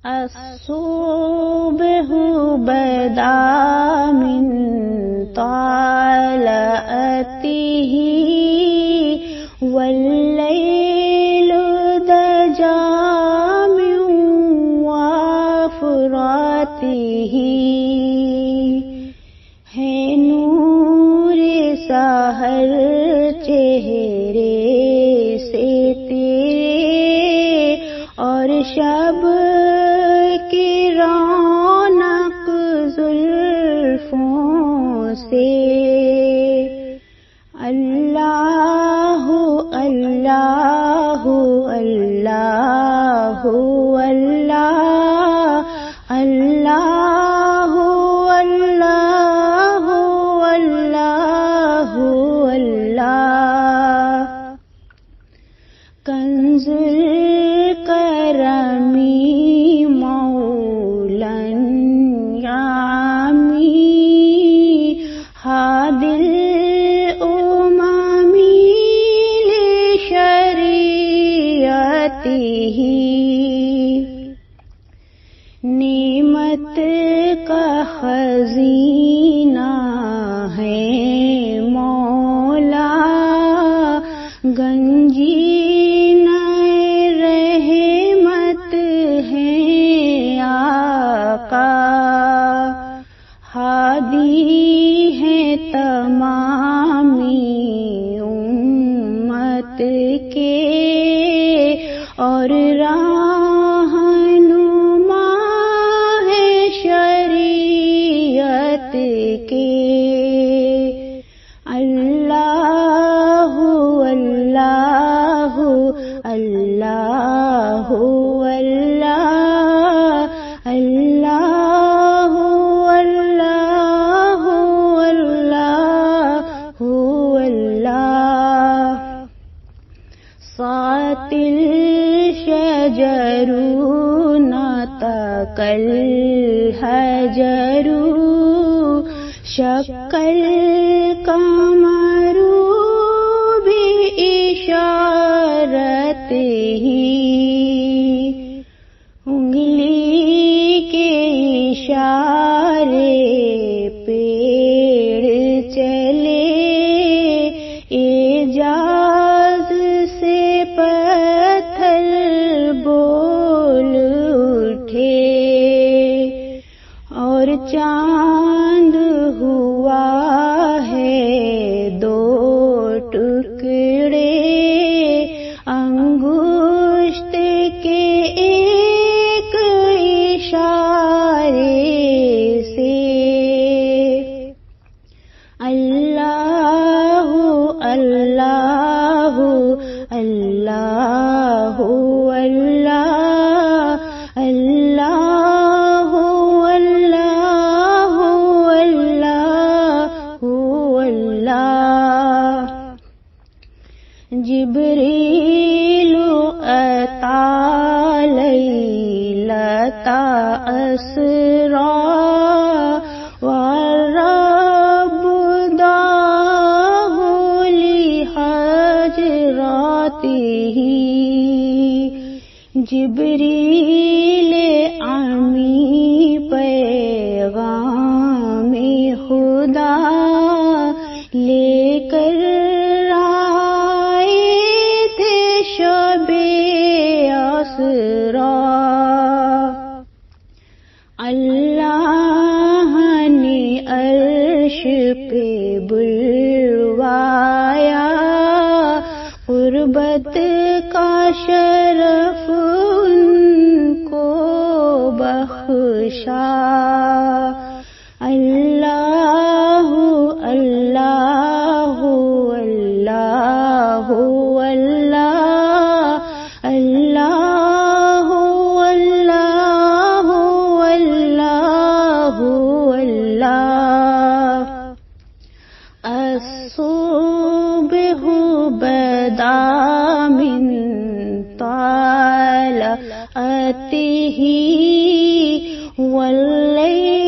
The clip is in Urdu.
الصبح بدا من طلعته والليل دجا من وفراته ہے نور سحر چہرے سے تیرے اور شب کی رونق زلفوں سے اللہ اللہ اللہ اللہ اللہ اللہ اللہ اللہ کنز الکرمی مولا یامی ہادی الامم لشریعته نعمت کا خزینہ ہے مولا گنجینہ رحمت ہے آقا ہادی ہے تمامی امت کے اور رہنما ہے شریعت کے اللہ اللہ اللہ اللہ اللہ اللہ اللہ اللہ صات الشجر نطق الحجر شق القمر بإشارته انگلی کے اشارے پیڑ چلے اعجاز سے پتھر بول اٹھے اور چاند ہوا ہے دو ٹکڑے انگشت کے ایک اشارے سے اللہ اللہ اللہ اللہ اللہ اللہ اللہ اللہ جبریل اتی لیلۃ اسری والرب دعاه لحجراته جبریل امی پیغام خدا لے کر آئے تھے شب اسری اللہ نے عرش پہ بلوایا قربت کا شرف ان کو بخشا اللہ اللہ اللہ اللہ اللہ اللہ اللہ اللہ الصبح بدا من طلعته والليل